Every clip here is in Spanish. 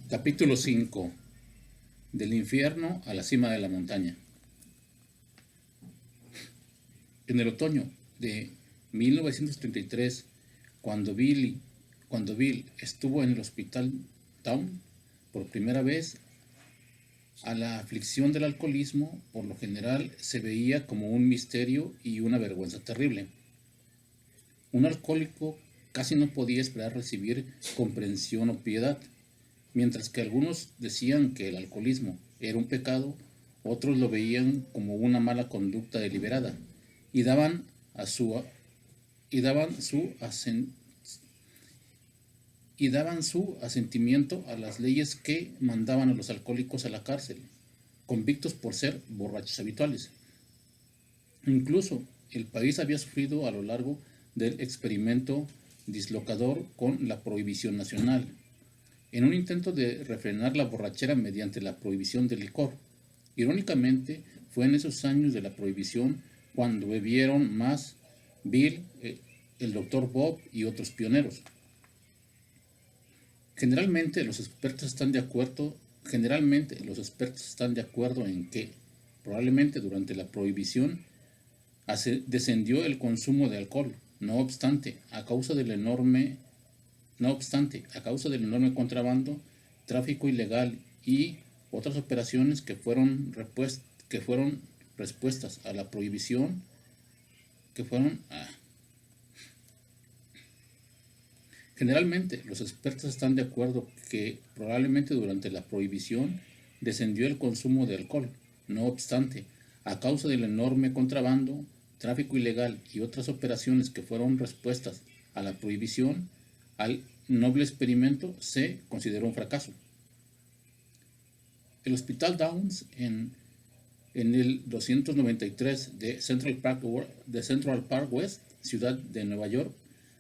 Capítulo 5. Del infierno a la cima de la montaña. En el otoño de 1933, cuando Bill estuvo en el Hospital Town por primera vez, a la aflicción del alcoholismo por lo general se veía como un misterio y una vergüenza terrible. Un alcohólico casi no podía esperar recibir comprensión o piedad. Mientras que algunos decían que el alcoholismo era un pecado, otros lo veían como una mala conducta deliberada y daban, a su, y daban, su, asen, y daban su asentimiento a las leyes que mandaban a los alcohólicos a la cárcel, convictos por ser borrachos habituales. Incluso el país había sufrido a lo largo del experimento dislocador con la prohibición nacional, en un intento de refrenar la borrachera mediante la prohibición del licor. Irónicamente, fue en esos años de la prohibición cuando bebieron más Bill, el Dr. Bob y otros pioneros. Generalmente los expertos están de acuerdo en que probablemente durante la prohibición descendió el consumo de alcohol. No obstante, a causa del enorme contrabando, tráfico ilegal y otras operaciones que fueron respuestas a la prohibición, que fueron... Generalmente, los expertos están de acuerdo que probablemente durante la prohibición descendió el consumo de alcohol. No obstante, a causa del enorme contrabando, tráfico ilegal y otras operaciones que fueron respuestas a la prohibición, al noble experimento se consideró un fracaso. El Hospital Downs en el 293 de Central Park West, ciudad de Nueva York,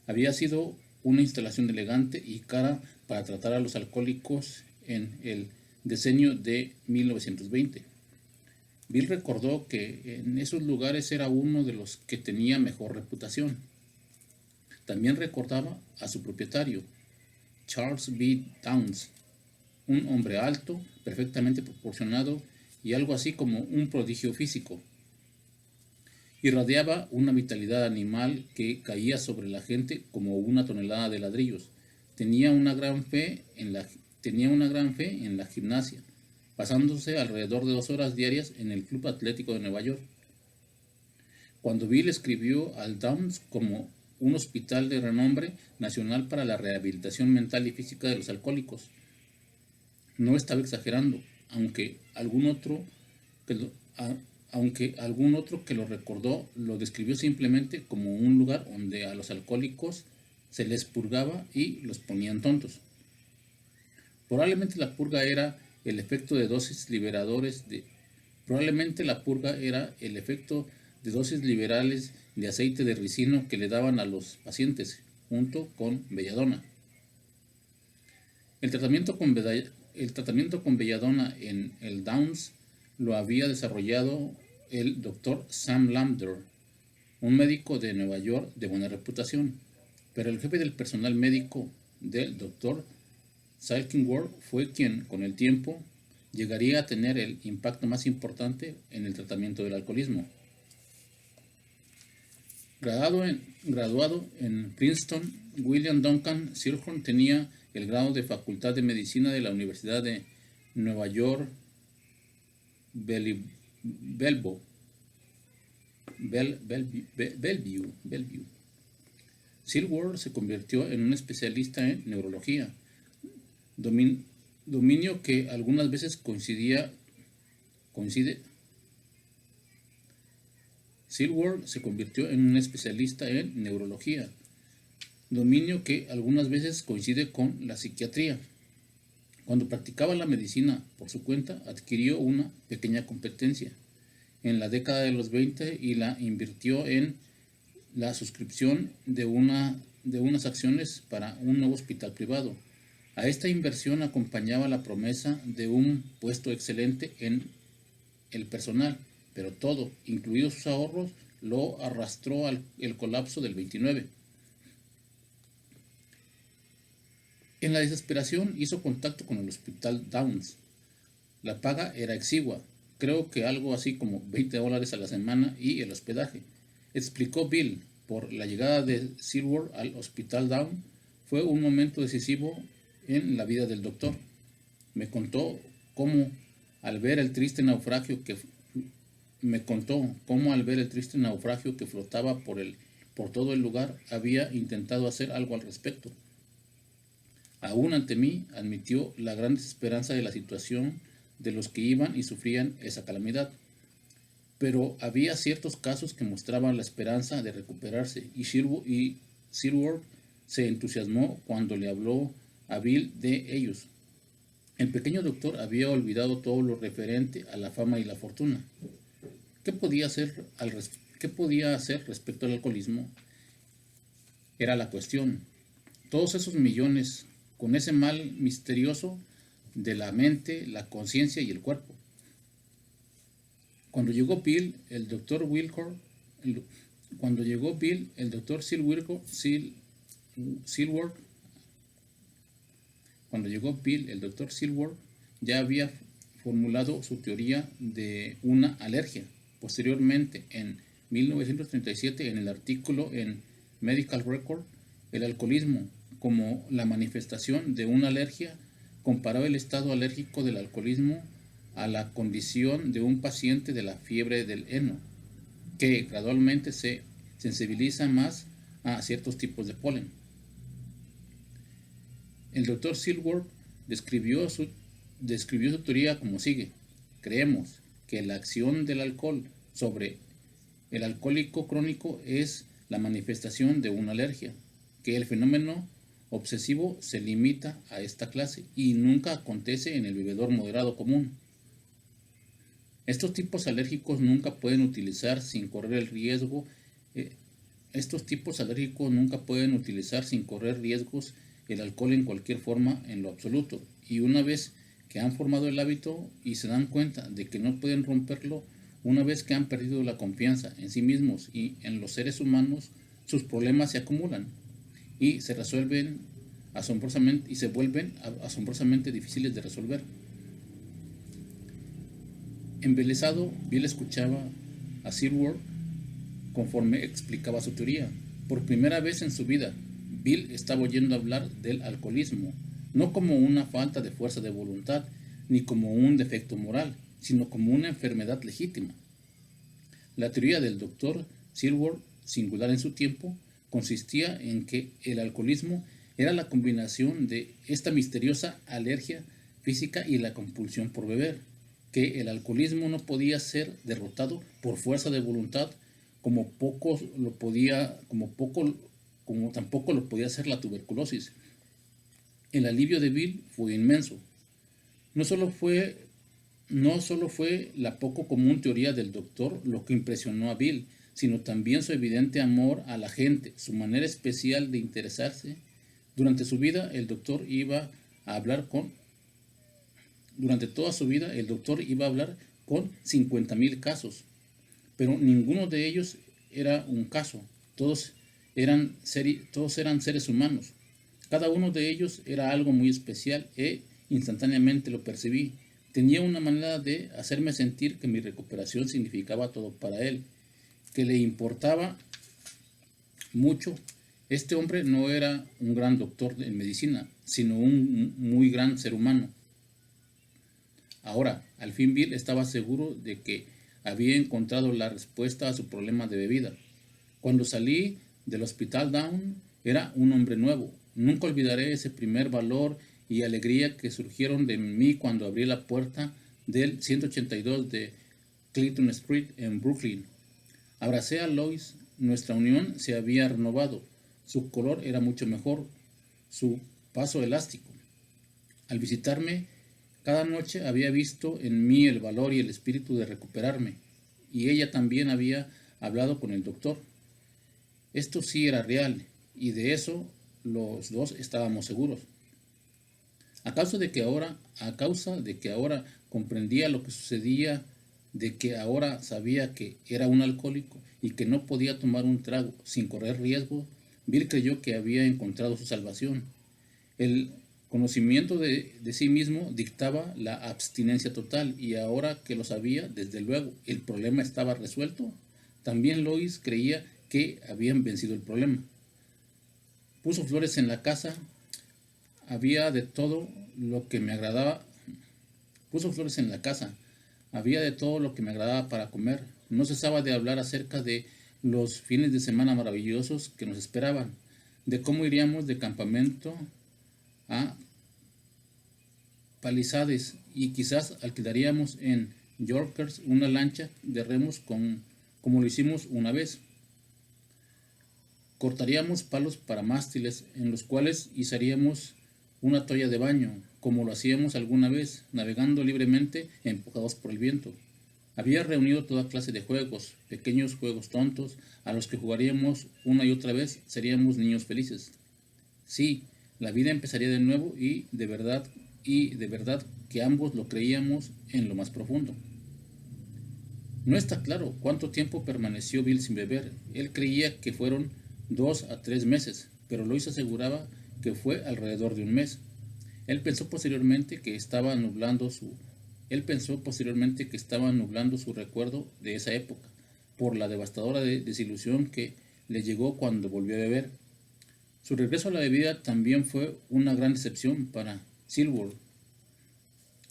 había sido una instalación elegante y cara para tratar a los alcohólicos en el decenio de 1920. Bill recordó que en esos lugares era uno de los que tenía mejor reputación. También recordaba a su propietario, Charles B. Downs, un hombre alto, perfectamente proporcionado y algo así como un prodigio físico. Irradiaba una vitalidad animal que caía sobre la gente como una tonelada de ladrillos. Tenía una gran fe en la gimnasia, pasándose alrededor de 2 horas diarias en el Club Atlético de Nueva York. Cuando Bill escribió al Downs como un hospital de renombre nacional para la rehabilitación mental y física de los alcohólicos, no estaba exagerando, aunque algún otro que lo recordó lo describió simplemente como un lugar donde a los alcohólicos se les purgaba y los ponían tontos. Probablemente la purga era el efecto de dosis liberales de aceite de ricino que le daban a los pacientes, junto con belladona. El tratamiento con belladona en el Downs lo había desarrollado el Dr. Sam Lambert, un médico de Nueva York de buena reputación, pero el jefe del personal médico del Dr. Salkingworth fue quien, con el tiempo, llegaría a tener el impacto más importante en el tratamiento del alcoholismo. Graduado en Princeton, William Duncan Silhorn tenía el grado de Facultad de Medicina de la Universidad de Nueva York, Bellevue. Silhorn se convirtió en un especialista en neurología, dominio que algunas veces Silhorn se convirtió en un especialista en neurología, dominio que algunas veces coincide con la psiquiatría. Cuando practicaba la medicina por su cuenta, adquirió una pequeña competencia en la década de los 20 y la invirtió en la suscripción de unas acciones para un nuevo hospital privado. A esta inversión acompañaba la promesa de un puesto excelente en el personal, pero todo, incluidos sus ahorros, lo arrastró al colapso del 29. En la desesperación hizo contacto con el Hospital Downs. La paga era exigua, creo que algo así como $20 a la semana y el hospedaje. Explicó Bill, por la llegada de Silver al Hospital Downs fue un momento decisivo en la vida del doctor. Me contó cómo al ver el triste naufragio que flotaba por todo el lugar, había intentado hacer algo al respecto. Aún ante mí, admitió la gran desesperanza de la situación de los que iban y sufrían esa calamidad. Pero había ciertos casos que mostraban la esperanza de recuperarse y Silver se entusiasmó cuando le habló a Bill de ellos. El pequeño doctor había olvidado todo lo referente a la fama y la fortuna. ¿Qué podía hacer respecto al alcoholismo? Era la cuestión. Todos esos millones, con ese mal misterioso de la mente, la conciencia y el cuerpo. Cuando llegó Bill, el doctor Silver ya había formulado su teoría de una alergia. Posteriormente, en 1937, en el artículo en Medical Record, el alcoholismo como la manifestación de una alergia, comparó el estado alérgico del alcoholismo a la condición de un paciente de la fiebre del heno, que gradualmente se sensibiliza más a ciertos tipos de polen. El Dr. Silver describió su teoría como sigue. Creemos que la acción del alcohol sobre el alcohólico crónico es la manifestación de una alergia, que el fenómeno obsesivo se limita a esta clase y nunca acontece en el bebedor moderado común. Estos tipos alérgicos nunca pueden utilizar sin correr riesgos el alcohol en cualquier forma en lo absoluto, y una vez que han formado el hábito y se dan cuenta de que no pueden romperlo, una vez que han perdido la confianza en sí mismos y en los seres humanos, sus problemas se acumulan y se vuelven asombrosamente difíciles de resolver. Embelesado, Bill escuchaba a Silver conforme explicaba su teoría. Por primera vez en su vida, Bill estaba oyendo hablar del alcoholismo, no como una falta de fuerza de voluntad, ni como un defecto moral, sino como una enfermedad legítima. La teoría del Dr. Silver, singular en su tiempo, consistía en que el alcoholismo era la combinación de esta misteriosa alergia física y la compulsión por beber, que el alcoholismo no podía ser derrotado por fuerza de voluntad como tampoco lo podía hacer la tuberculosis. El alivio de Bill fue inmenso. No solo fue la poco común teoría del doctor lo que impresionó a Bill, sino también su evidente amor a la gente, su manera especial de interesarse. Durante toda su vida, el doctor iba a hablar con 50,000 casos, pero ninguno de ellos era un caso. Todos eran seres humanos. Cada uno de ellos era algo muy especial e instantáneamente lo percibí. Tenía una manera de hacerme sentir que mi recuperación significaba todo para él, que le importaba mucho. Este hombre no era un gran doctor en medicina, sino un muy gran ser humano. Ahora, al fin Bill estaba seguro de que había encontrado la respuesta a su problema de bebida. Cuando salí del Hospital Down, era un hombre nuevo. Nunca olvidaré ese primer valor y alegría que surgieron de mí cuando abrí la puerta del 182 de Clinton Street en Brooklyn. Abracé a Lois. Nuestra unión se había renovado. Su color era mucho mejor, su paso elástico. Al visitarme cada noche había visto en mí el valor y el espíritu de recuperarme, y ella también había hablado con el doctor. Esto sí era real, y de eso los dos estábamos seguros. A causa de que ahora comprendía lo que sucedía, de que ahora sabía que era un alcohólico y que no podía tomar un trago sin correr riesgo, Bill creyó que había encontrado su salvación. El conocimiento de sí mismo dictaba la abstinencia total, y ahora que lo sabía, desde luego, el problema estaba resuelto. También Lois creía que habían vencido el problema. Puso flores en la casa, había de todo lo que me agradaba. Puso flores en la casa, había de todo lo que me agradaba para comer. No cesaba de hablar acerca de los fines de semana maravillosos que nos esperaban, de cómo iríamos de campamento a Palisades y quizás alquilaríamos en Yorkers una lancha de remos como lo hicimos una vez. Cortaríamos palos para mástiles en los cuales izaríamos una toalla de baño, como lo hacíamos alguna vez, navegando libremente empujados por el viento. Había reunido toda clase de juegos, pequeños juegos tontos, a los que jugaríamos una y otra vez, seríamos niños felices. Sí, la vida empezaría de nuevo y de verdad que ambos lo creíamos en lo más profundo. No está claro cuánto tiempo permaneció Bill sin beber. Él creía que fueron 2 a 3 meses, pero Lois aseguraba que fue alrededor de un mes. Él pensó posteriormente que estaba nublando su recuerdo de esa época por la devastadora desilusión que le llegó cuando volvió a beber. Su regreso a la bebida también fue una gran decepción para Silver,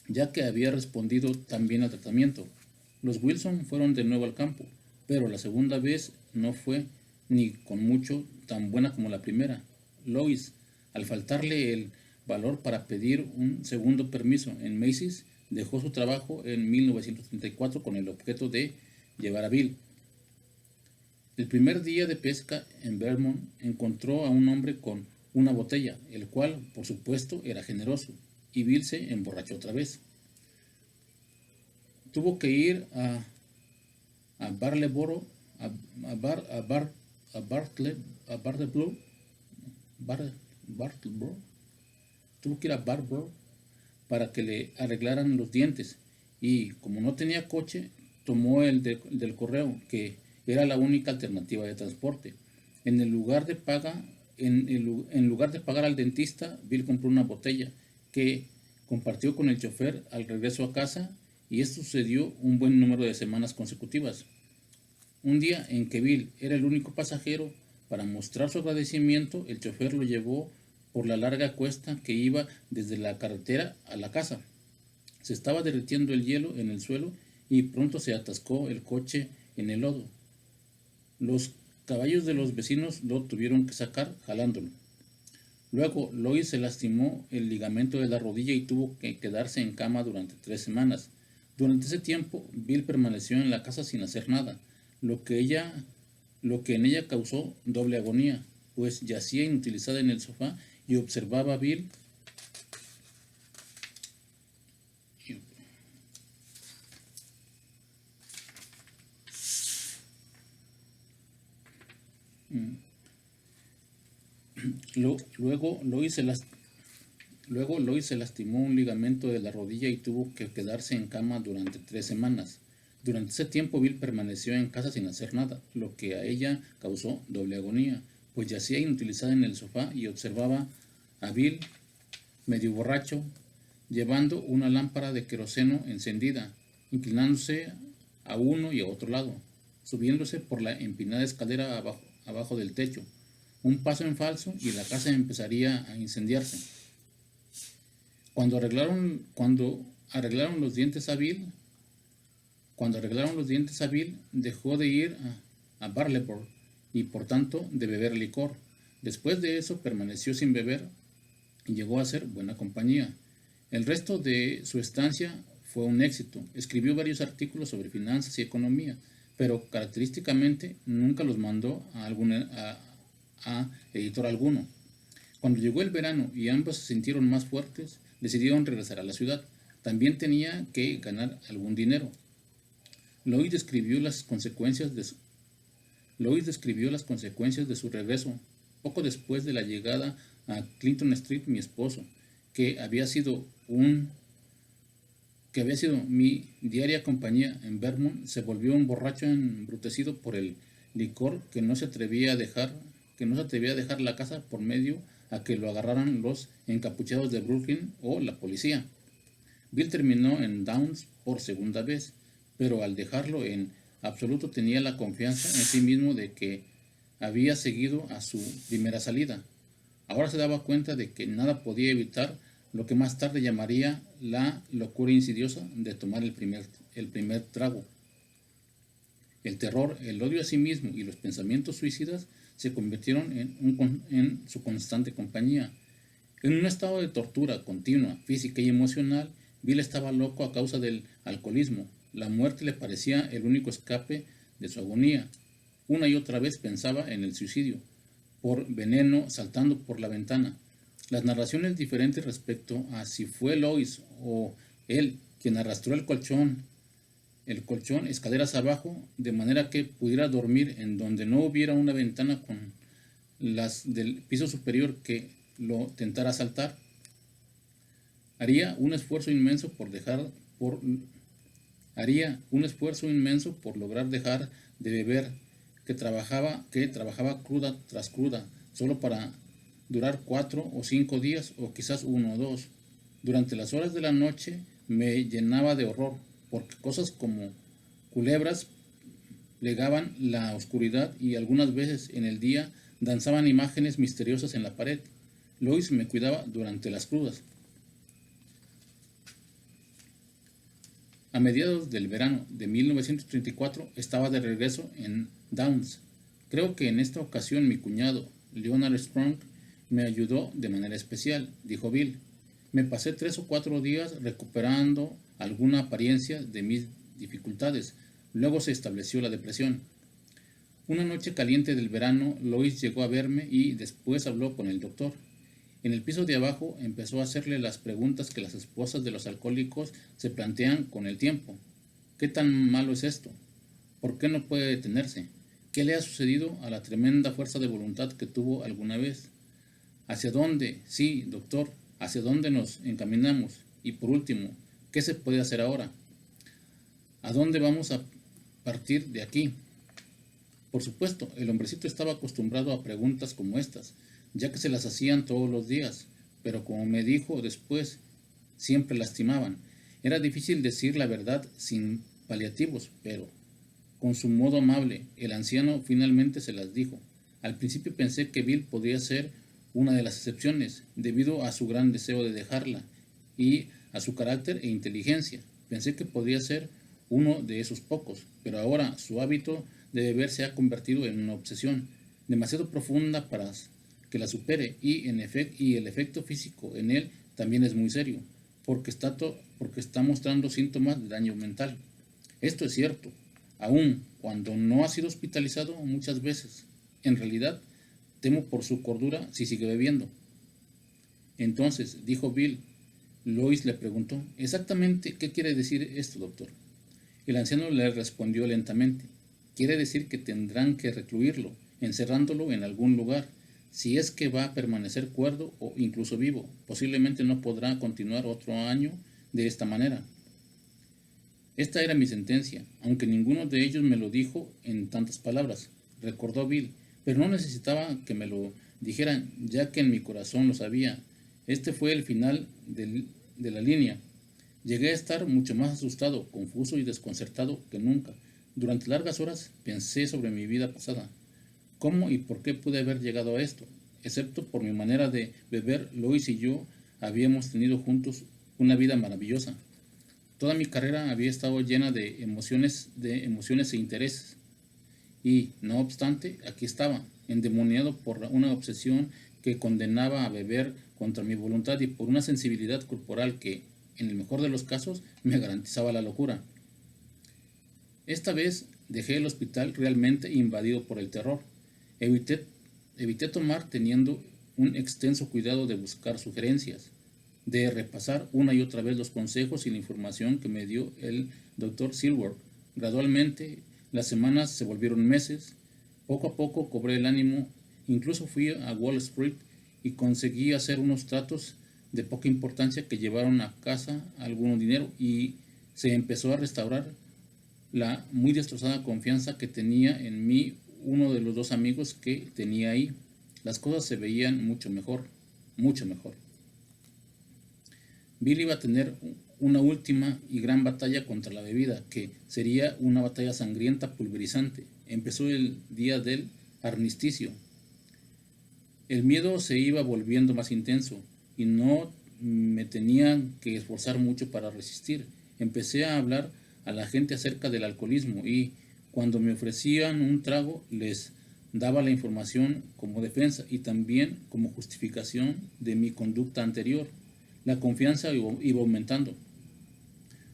ya que había respondido tan bien al tratamiento. Los Wilson fueron de nuevo al campo, pero la segunda vez no fue ni con mucho tan buena como la primera. Lois, al faltarle el valor para pedir un segundo permiso en Macy's, dejó su trabajo en 1934 con el objeto de llevar a Bill. El primer día de pesca en Vermont encontró a un hombre con una botella, el cual, por supuesto, era generoso, y Bill se emborrachó otra vez. Tuvo que ir a Bartleboro, tuvo que ir a Bartleboro para que le arreglaran los dientes, y como no tenía coche, tomó el del correo, que era la única alternativa de transporte. En lugar de pagar al dentista, Bill compró una botella que compartió con el chofer al regreso a casa, y esto sucedió un buen número de semanas consecutivas. Un día en que Bill era el único pasajero, para mostrar su agradecimiento, el chofer lo llevó por la larga cuesta que iba desde la carretera a la casa. Se estaba derritiendo el hielo en el suelo y pronto se atascó el coche en el lodo. Los caballos de los vecinos lo tuvieron que sacar jalándolo. Luego Lois se lastimó el ligamento de la rodilla y tuvo que quedarse en cama durante 3 semanas. Durante ese tiempo, Bill permaneció en la casa sin hacer nada, lo que en ella causó doble agonía, pues yacía inutilizada en el sofá y observaba a Bill Luego Lois se lastimó un ligamento de la rodilla y tuvo que quedarse en cama durante 3 semanas. Durante ese tiempo Bill permaneció en casa sin hacer nada, lo que a ella causó doble agonía, pues yacía inutilizada en el sofá y observaba a Bill, medio borracho, llevando una lámpara de queroseno encendida, inclinándose a uno y a otro lado, subiéndose por la empinada escalera abajo del techo. Un paso en falso y la casa empezaría a incendiarse. Cuando arreglaron los dientes a Bill, dejó de ir a Bartleboro y por tanto de beber licor. Después de eso permaneció sin beber y llegó a ser buena compañía. El resto de su estancia fue un éxito. Escribió varios artículos sobre finanzas y economía, pero característicamente nunca los mandó a editor alguno. Cuando llegó el verano y ambos se sintieron más fuertes, decidieron regresar a la ciudad. También tenía que ganar algún dinero. Lois describió las consecuencias de su regreso poco después de la llegada a Clinton Street. Mi esposo, que había sido mi diaria compañía en Vermont, se volvió un borracho embrutecido por el licor que no se atrevía a dejar la casa por medio a que lo agarraran los encapuchados de Brooklyn o la policía. Bill terminó en Downs por segunda vez, pero al dejarlo en absoluto tenía la confianza en sí mismo de que había seguido a su primera salida. Ahora se daba cuenta de que nada podía evitar lo que más tarde llamaría la locura insidiosa de tomar el primer trago. El terror, el odio a sí mismo y los pensamientos suicidas se convirtieron en su constante compañía. En un estado de tortura continua, física y emocional, Bill estaba loco a causa del alcoholismo. La muerte le parecía el único escape de su agonía. Una y otra vez pensaba en el suicidio, por veneno saltando por la ventana. Las narraciones diferentes respecto a si fue Lois o él quien arrastró el colchón escaleras abajo, de manera que pudiera dormir en donde no hubiera una ventana con las del piso superior que lo tentara saltar. Haría un esfuerzo inmenso por lograr dejar de beber, que trabajaba cruda tras cruda, solo para durar 4 o 5 días, o quizás 1 o 2. Durante las horas de la noche me llenaba de horror, porque cosas como culebras plegaban la oscuridad y algunas veces en el día danzaban imágenes misteriosas en la pared. Lois me cuidaba durante las crudas. A mediados del verano de 1934 estaba de regreso en Downs. Creo que en esta ocasión mi cuñado, Leonard Strong, me ayudó de manera especial, dijo Bill. Me pasé 3 o 4 días recuperando alguna apariencia de mis dificultades. Luego se estableció la depresión. Una noche caliente del verano, Lois llegó a verme y después habló con el doctor. En el piso de abajo empezó a hacerle las preguntas que las esposas de los alcohólicos se plantean con el tiempo. ¿Qué tan malo es esto? ¿Por qué no puede detenerse? ¿Qué le ha sucedido a la tremenda fuerza de voluntad que tuvo alguna vez? ¿Hacia dónde? Sí, doctor, ¿hacia dónde nos encaminamos? Y por último, ¿qué se puede hacer ahora? ¿A dónde vamos a partir de aquí? Por supuesto, el hombrecito estaba acostumbrado a preguntas como estas, ya que se las hacían todos los días, pero como me dijo después, siempre lastimaban. Era difícil decir la verdad sin paliativos, pero con su modo amable, el anciano finalmente se las dijo. Al principio pensé que Bill podría ser una de las excepciones, debido a su gran deseo de dejarla y a su carácter e inteligencia. Pensé que podría ser uno de esos pocos, pero ahora su hábito de beber se ha convertido en una obsesión demasiado profunda para que la supere, y el efecto físico en él también es muy serio, porque está mostrando síntomas de daño mental. Esto es cierto, aun cuando no ha sido hospitalizado muchas veces. En realidad, temo por su cordura si sigue bebiendo. Entonces, dijo Bill, Lois le preguntó, ¿exactamente qué quiere decir esto, doctor? El anciano le respondió lentamente, quiere decir que tendrán que recluirlo, encerrándolo en algún lugar. Si es que va a permanecer cuerdo o incluso vivo, posiblemente no podrá continuar otro año de esta manera. Esta era mi sentencia, aunque ninguno de ellos me lo dijo en tantas palabras, recordó Bill, pero no necesitaba que me lo dijeran, ya que en mi corazón lo sabía. Este fue el final de la línea. Llegué a estar mucho más asustado, confuso y desconcertado que nunca. Durante largas horas pensé sobre mi vida pasada. ¿Cómo y por qué pude haber llegado a esto? Excepto por mi manera de beber, Lois y yo habíamos tenido juntos una vida maravillosa. Toda mi carrera había estado llena de emociones e intereses. Y, no obstante, aquí estaba, endemoniado por una obsesión que condenaba a beber contra mi voluntad y por una sensibilidad corporal que, en el mejor de los casos, me garantizaba la locura. Esta vez dejé el hospital realmente invadido por el terror. Evité tomar teniendo un extenso cuidado de buscar sugerencias, de repasar una y otra vez los consejos y la información que me dio el Dr. Silver. Gradualmente, las semanas se volvieron meses. Poco a poco cobré el ánimo. Incluso fui a Wall Street y conseguí hacer unos tratos de poca importancia que llevaron a casa algún dinero, y se empezó a restaurar la muy destrozada confianza que tenía en mí uno de los 2 amigos que tenía ahí. Las cosas se veían mucho mejor. mucho mejor. Bill iba a tener una última y gran batalla contra la bebida, que sería una batalla sangrienta, pulverizante. Empezó el día del armisticio. El miedo se iba volviendo más intenso y no me tenía que esforzar mucho para resistir. Empecé a hablar a la gente acerca del alcoholismo y cuando me ofrecían un trago les daba la información como defensa y también como justificación de mi conducta anterior. La confianza iba aumentando.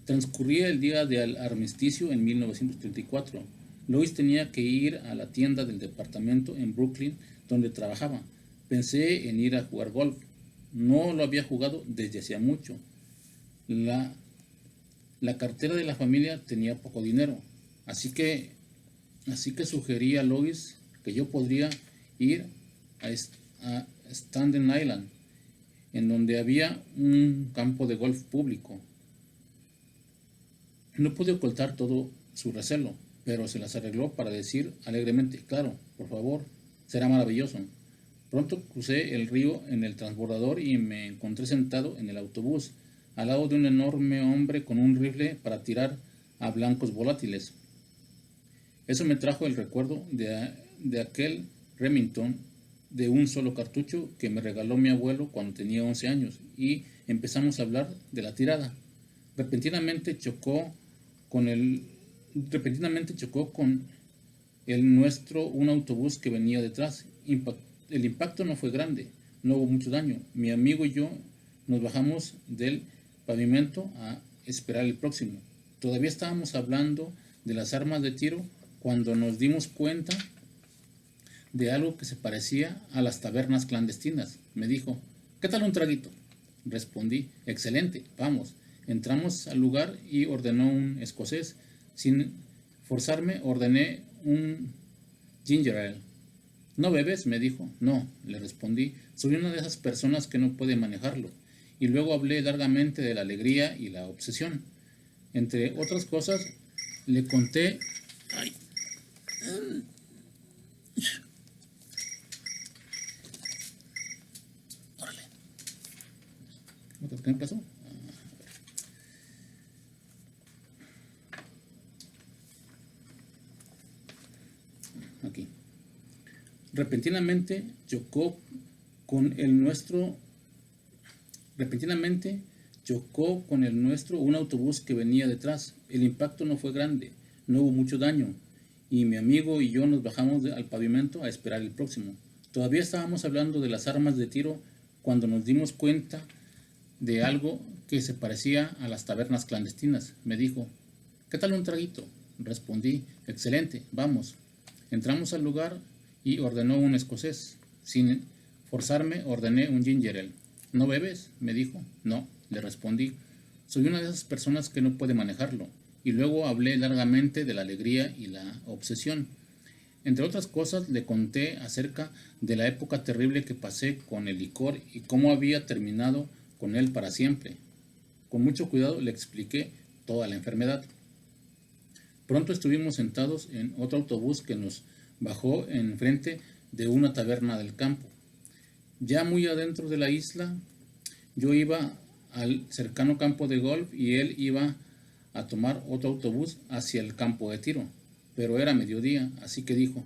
Transcurría el día del armisticio en 1934. Lois tenía que ir a la tienda del departamento en Brooklyn donde trabajaba. Pensé en ir a jugar golf. No lo había jugado desde hacía mucho. La cartera de la familia tenía poco dinero, así que sugerí a Lois que yo podría ir a Staten Island, en donde había un campo de golf público. No pude ocultar todo su recelo, pero se las arregló para decir alegremente: claro, por favor, será maravilloso. Pronto crucé el río en el transbordador y me encontré sentado en el autobús, al lado de un enorme hombre con un rifle para tirar a blancos volátiles. Eso me trajo el recuerdo de aquel Remington de un solo cartucho que me regaló mi abuelo cuando tenía 11 años y empezamos a hablar de la tirada. Repentinamente chocó con el nuestro un autobús que venía detrás. El impacto no fue grande, no hubo mucho daño. Mi amigo y yo nos bajamos del pavimento a esperar el próximo. Todavía estábamos hablando de las armas de tiro cuando nos dimos cuenta de algo que se parecía a las tabernas clandestinas. Me dijo: ¿qué tal un traguito? Respondí: excelente, vamos. Entramos al lugar y ordenó un escocés. Sin forzarme, ordené un ginger ale. ¿No bebes?, me dijo. No, le respondí. Soy una de esas personas que no puede manejarlo. Y luego hablé largamente de la alegría y la obsesión. Entre otras cosas, le conté... Ay. Órale. ¿Qué pasó? Aquí. Repentinamente chocó con el nuestro un autobús que venía detrás. El impacto no fue grande, no hubo mucho daño, y mi amigo y yo nos bajamos al pavimento a esperar el próximo. Todavía estábamos hablando de las armas de tiro cuando nos dimos cuenta de algo que se parecía a las tabernas clandestinas. Me dijo: ¿qué tal un traguito? Respondí: excelente, vamos. Entramos al lugar y ordenó un escocés. Sin forzarme, ordené un ginger ale. ¿No bebes?, me dijo. No, le respondí. Soy una de esas personas que no puede manejarlo. Y luego hablé largamente de la alegría y la obsesión. Entre otras cosas, le conté acerca de la época terrible que pasé con el licor y cómo había terminado con él para siempre. Con mucho cuidado le expliqué toda la enfermedad. Pronto estuvimos sentados en otro autobús que nos bajó enfrente de una taberna del campo. Ya muy adentro de la isla, yo iba al cercano campo de golf y él iba a tomar otro autobús hacia el campo de tiro. Pero era mediodía, así que dijo: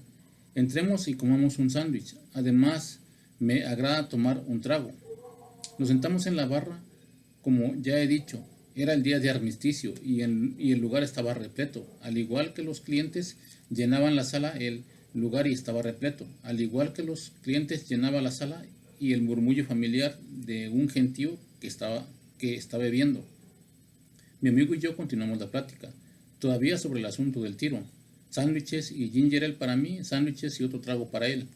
entremos y comamos un sándwich. Además, me agrada tomar un trago. Nos sentamos en la barra. Como ya he dicho, era el día de armisticio y el lugar estaba repleto. Al igual que los clientes llenaban la sala, el lugar y estaba repleto. Al igual que los clientes llenaba la sala y el murmullo familiar de un gentío que está bebiendo. Mi amigo y yo continuamos la plática, todavía sobre el asunto del tiro. Sándwiches y ginger ale para mí, sándwiches y otro trago para él.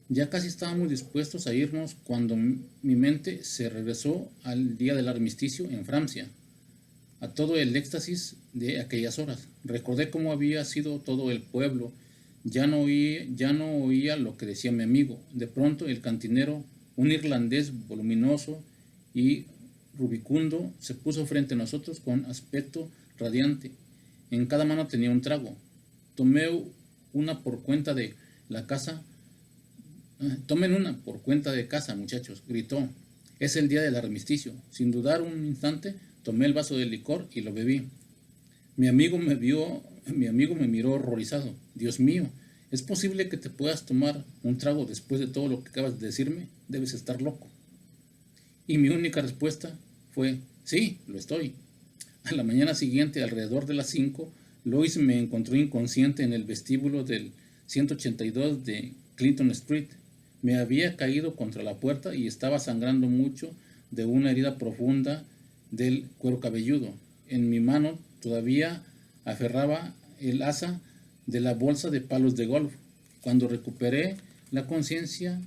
Ya casi estábamos dispuestos a irnos cuando mi mente se regresó al día del armisticio en Francia, a todo el éxtasis de aquellas horas. Recordé cómo había sido todo el pueblo. Ya no oía lo que decía mi amigo. De pronto el cantinero, un irlandés voluminoso y rubicundo, se puso frente a nosotros con aspecto radiante. En cada mano tenía un trago. Tomé una por cuenta de la casa Tomen una por cuenta de casa, muchachos, gritó. Es el día del armisticio. Sin dudar un instante, tomé el vaso de licor y lo bebí. Mi amigo me miró horrorizado. Dios mío, ¿es posible que te puedas tomar un trago después de todo lo que acabas de decirme? Debes estar loco. Y mi única respuesta fue, sí, lo estoy. A la mañana siguiente, alrededor de las 5, Lois me encontró inconsciente en el vestíbulo del 182 de Clinton Street. Me había caído contra la puerta y estaba sangrando mucho de una herida profunda del cuero cabelludo. En mi mano todavía aferraba el asa de la bolsa de palos de golf. Cuando recuperé la conciencia,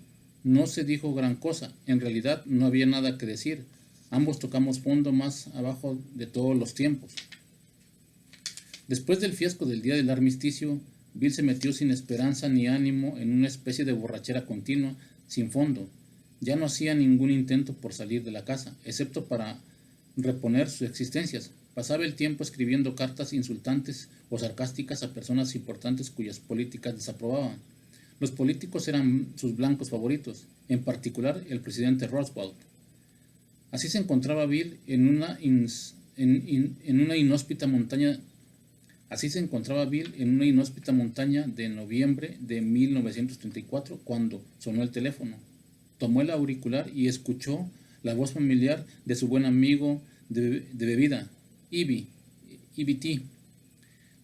no se dijo gran cosa. En realidad no había nada que decir. Ambos tocamos fondo más abajo de todos los tiempos. Después del fiasco del día del armisticio, Bill se metió sin esperanza ni ánimo en una especie de borrachera continua, sin fondo. Ya no hacía ningún intento por salir de la casa, excepto para reponer sus existencias. Pasaba el tiempo escribiendo cartas insultantes o sarcásticas a personas importantes cuyas políticas desaprobaban. Los políticos eran sus blancos favoritos, en particular el presidente Roosevelt. Así se encontraba Bill en una inhóspita montaña. Así se encontraba Bill en una inhóspita montaña de noviembre de 1934 cuando sonó el teléfono. Tomó el auricular y escuchó la voz familiar de su buen amigo de bebida, E.B.T.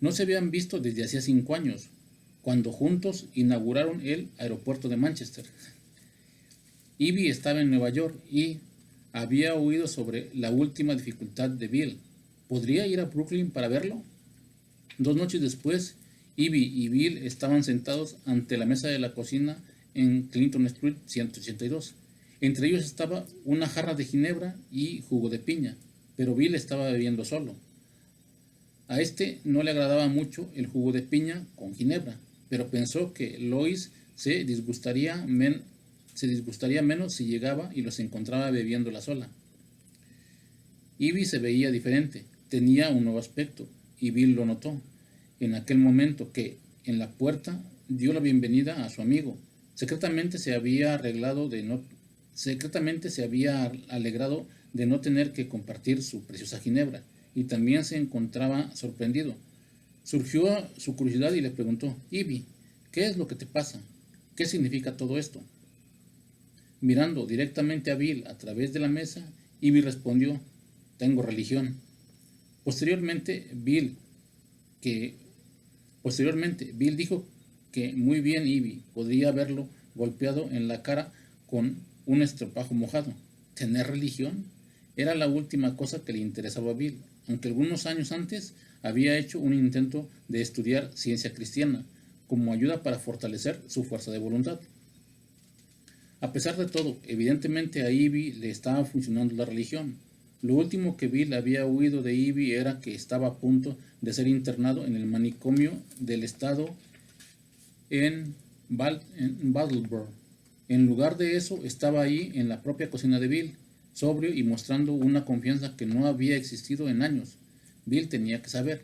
No se habían visto desde hacía 5 años, cuando juntos inauguraron el aeropuerto de Manchester. E.B. estaba en Nueva York y había oído sobre la última dificultad de Bill. ¿Podría ir a Brooklyn para verlo? 2 noches después, E.B. y Bill estaban sentados ante la mesa de la cocina en Clinton Street 182. Entre ellos estaba una jarra de ginebra y jugo de piña, pero Bill estaba bebiendo solo. A este no le agradaba mucho el jugo de piña con ginebra, pero pensó que Lois se disgustaría menos si llegaba y los encontraba bebiéndola sola. Ivy se veía diferente, tenía un nuevo aspecto, y Bill lo notó en aquel momento que, en la puerta, dio la bienvenida a su amigo. Secretamente se había alegrado de no tener que compartir su preciosa ginebra, y también se encontraba sorprendido. Surgió su curiosidad y le preguntó, Ivy, ¿qué es lo que te pasa? ¿Qué significa todo esto? Mirando directamente a Bill a través de la mesa, Ivy respondió, tengo religión. Posteriormente, Bill dijo que muy bien Ivy podría haberlo golpeado en la cara con un estropajo mojado. ¿Tener religión? Era la última cosa que le interesaba a Bill, aunque algunos años antes había hecho un intento de estudiar ciencia cristiana como ayuda para fortalecer su fuerza de voluntad. A pesar de todo, evidentemente a Ivy le estaba funcionando la religión. Lo último que Bill había oído de Ivy era que estaba a punto de ser internado en el manicomio del estado en Brattleboro. En lugar de eso, estaba ahí en la propia cocina de Bill, sobrio y mostrando una confianza que no había existido en años. Bill tenía que saber.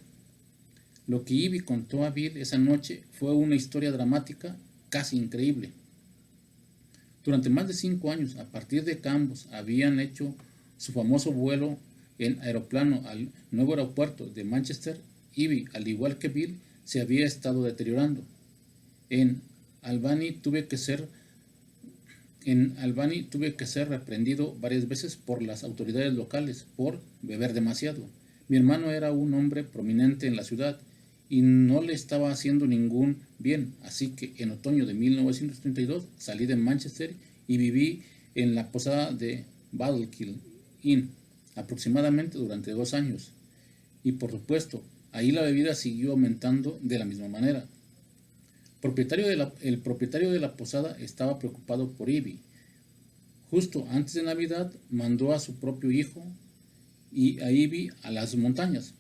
Lo que Ivy contó a Bill esa noche fue una historia dramática casi increíble. Durante más de 5 años, a partir de que ambos habían hecho su famoso vuelo en aeroplano al nuevo aeropuerto de Manchester, Ivy, al igual que Bill, se había estado deteriorando. En Albany tuve que ser reprendido varias veces por las autoridades locales por beber demasiado. Mi hermano era un hombre prominente en la ciudad y no le estaba haciendo ningún bien, así que en otoño de 1932 salí de Manchester y viví en la posada de Battlekill Inn aproximadamente durante 2 años. Y por supuesto, ahí la bebida siguió aumentando de la misma manera. El propietario de la posada estaba preocupado por Ivy. Justo antes de Navidad mandó a su propio hijo y a Ivy a las montañas,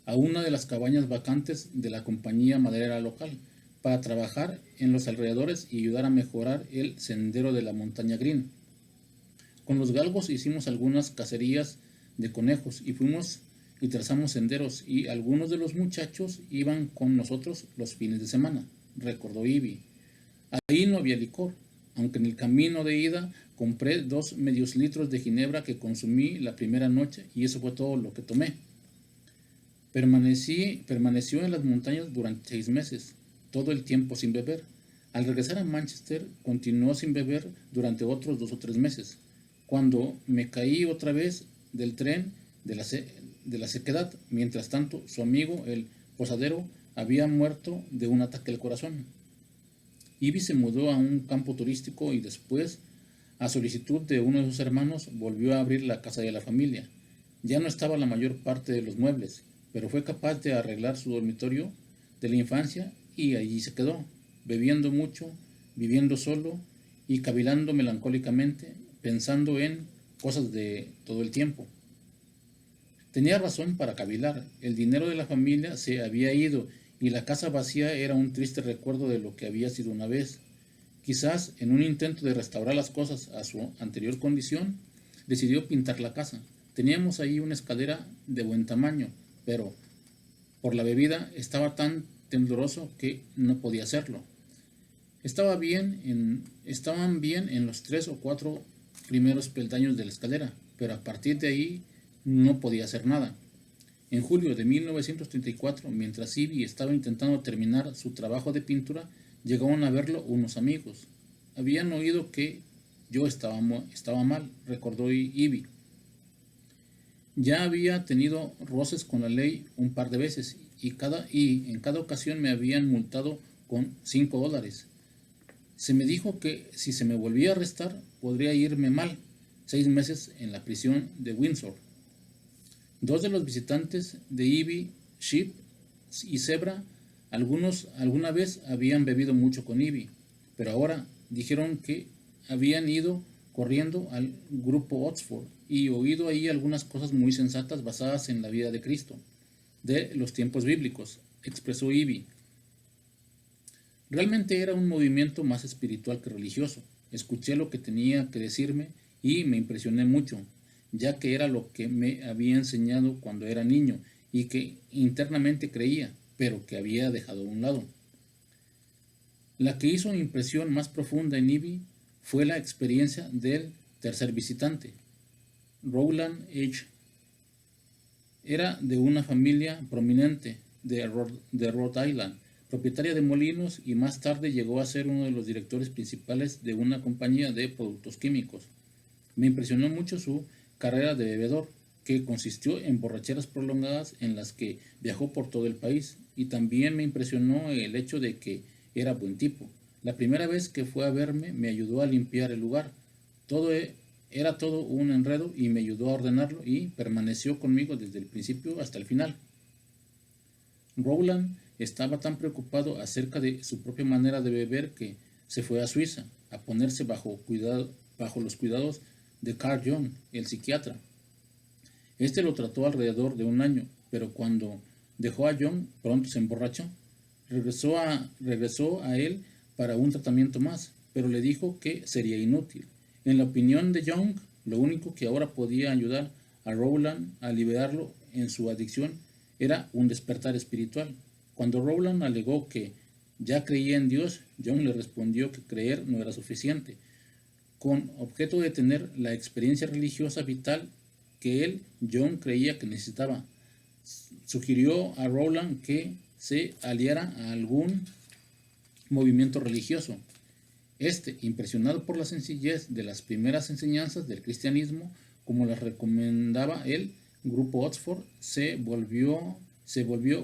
a una de las cabañas vacantes de la compañía maderera local, para trabajar en los alrededores y ayudar a mejorar el sendero de la montaña Green. Con los galgos hicimos algunas cacerías de conejos y fuimos y trazamos senderos, y algunos de los muchachos iban con nosotros los fines de semana, recordó Ivy. Ahí no había licor, aunque en el camino de ida compré 2 medios litros de ginebra que consumí la primera noche y eso fue todo lo que tomé. Permaneció en las montañas durante 6 meses, todo el tiempo sin beber. Al regresar a Manchester, continuó sin beber durante otros 2 o 3 meses. Cuando me caí otra vez del tren de la sequedad, mientras tanto, su amigo, el posadero, había muerto de un ataque al corazón. Ivy se mudó a un campo turístico y después, a solicitud de uno de sus hermanos, volvió a abrir la casa de la familia. Ya no estaba la mayor parte de los muebles, pero fue capaz de arreglar su dormitorio de la infancia y allí se quedó, bebiendo mucho, viviendo solo y cavilando melancólicamente, pensando en cosas de todo el tiempo. Tenía razón para cavilar, el dinero de la familia se había ido y la casa vacía era un triste recuerdo de lo que había sido una vez. Quizás, en un intento de restaurar las cosas a su anterior condición, decidió pintar la casa. Teníamos ahí una escalera de buen tamaño, pero por la bebida estaba tan tembloroso que no podía hacerlo. Estaban bien en los 3 o 4 primeros peldaños de la escalera, pero a partir de ahí no podía hacer nada. En julio de 1934, mientras Ivy estaba intentando terminar su trabajo de pintura, llegaron a verlo unos amigos. Habían oído que yo estaba mal, recordó Ivy. Ya había tenido roces con la ley un par de veces y en cada ocasión me habían multado con $5. Se me dijo que si se me volvía a arrestar podría irme mal, 6 meses en la prisión de Windsor. 2 de los visitantes de Ivy, Sheep y Zebra, alguna vez habían bebido mucho con Ivy, pero ahora dijeron que habían ido corriendo al grupo Oxford y oído ahí algunas cosas muy sensatas basadas en la vida de Cristo, de los tiempos bíblicos, expresó Ivy. Realmente era un movimiento más espiritual que religioso. Escuché lo que tenía que decirme y me impresioné mucho, ya que era lo que me había enseñado cuando era niño y que internamente creía, pero que había dejado a un lado. La que hizo impresión más profunda en Ivy fue la experiencia del tercer visitante. Rowland H. Era de una familia prominente de Rhode Island, propietaria de molinos y más tarde llegó a ser uno de los directores principales de una compañía de productos químicos. Me impresionó mucho su carrera de bebedor, que consistió en borracheras prolongadas en las que viajó por todo el país, y también me impresionó el hecho de que era buen tipo. La primera vez que fue a verme me ayudó a limpiar el lugar. Era todo un enredo y me ayudó a ordenarlo y permaneció conmigo desde el principio hasta el final. Rowland estaba tan preocupado acerca de su propia manera de beber que se fue a Suiza a ponerse bajo los cuidados de Carl Jung, el psiquiatra. Este lo trató alrededor de un año, pero cuando dejó a Jung, pronto se emborrachó. Regresó a él para un tratamiento más, pero le dijo que sería inútil. En la opinión de Jung, lo único que ahora podía ayudar a Rowland a liberarlo en su adicción era un despertar espiritual. Cuando Rowland alegó que ya creía en Dios, Jung le respondió que creer no era suficiente, con objeto de tener la experiencia religiosa vital que Jung creía que necesitaba. Sugirió a Rowland que se aliara a algún movimiento religioso. Impresionado por la sencillez de las primeras enseñanzas del cristianismo, como las recomendaba el grupo Oxford, se volvió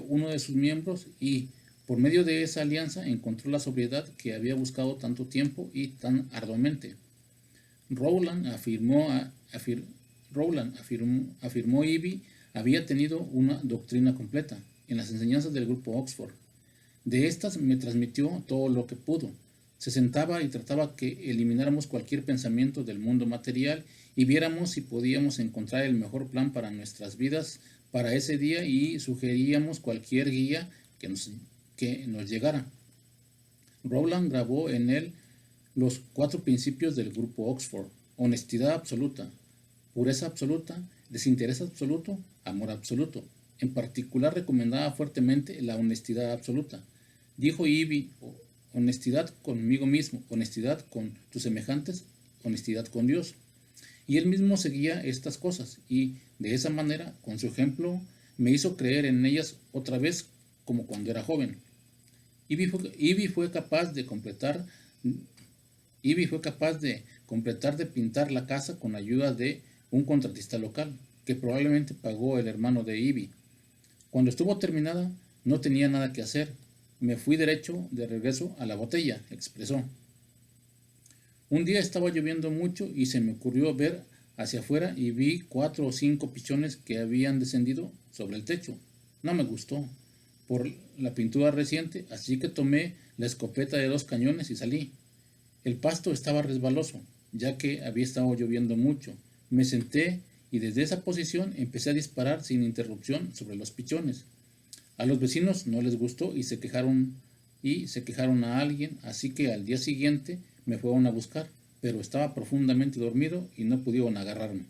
uno de sus miembros y, por medio de esa alianza, encontró la sobriedad que había buscado tanto tiempo y tan arduamente. Rowland afirmó Ivy había tenido una doctrina completa en las enseñanzas del grupo Oxford. De estas me transmitió todo lo que pudo. Se sentaba y trataba que elimináramos cualquier pensamiento del mundo material y viéramos si podíamos encontrar el mejor plan para nuestras vidas para ese día y sugeríamos cualquier guía que nos llegara. Rowland grabó en él los 4 principios del grupo Oxford: honestidad absoluta, pureza absoluta, desinterés absoluto, amor absoluto. En particular recomendaba fuertemente la honestidad absoluta. Dijo Ivy, honestidad conmigo mismo, honestidad con tus semejantes, honestidad con Dios. Y él mismo seguía estas cosas y de esa manera, con su ejemplo, me hizo creer en ellas otra vez como cuando era joven. Ivy fue capaz de completar de pintar la casa con ayuda de un contratista local, que probablemente pagó el hermano de Ivy. Cuando estuvo terminada, no tenía nada que hacer. Me fui de regreso a la botella, expresó. Un día estaba lloviendo mucho y se me ocurrió ver hacia afuera y vi 4 o 5 pichones que habían descendido sobre el techo. No me gustó por la pintura reciente, así que tomé la escopeta de 2 cañones y salí. El pasto estaba resbaloso, ya que había estado lloviendo mucho. Me senté y desde esa posición empecé a disparar sin interrupción sobre los pichones. A los vecinos no les gustó y se quejaron a alguien, así que al día siguiente me fueron a buscar, pero estaba profundamente dormido y no pudieron agarrarme.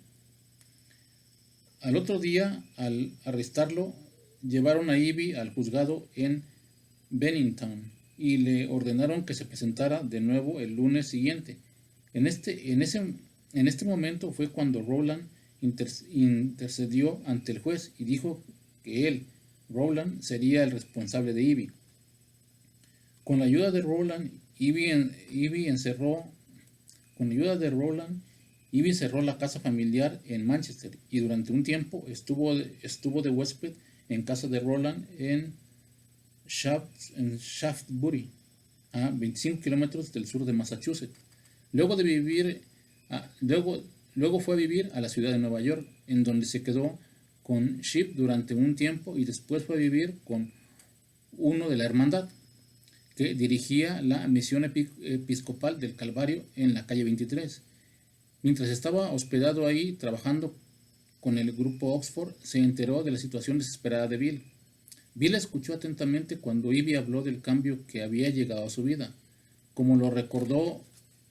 Al otro día, al arrestarlo, llevaron a Ivy al juzgado en Bennington y le ordenaron que se presentara de nuevo el lunes siguiente. En este momento fue cuando Rowland intercedió ante el juez y dijo que él, Rowland, sería el responsable de Ivy. Con la ayuda de Rowland, Ivy cerró la casa familiar en Manchester y durante un tiempo estuvo de huésped en casa de Rowland en Shaftesbury, a 25 kilómetros del sur de Massachusetts. Luego fue a vivir a la ciudad de Nueva York, en donde se quedó con Shipp durante un tiempo y después fue a vivir con uno de la hermandad, que dirigía la misión episcopal del Calvario en la calle 23. Mientras estaba hospedado ahí trabajando con el grupo Oxford, se enteró de la situación desesperada de Bill. Bill escuchó atentamente cuando Ivy habló del cambio que había llegado a su vida. Como lo recordó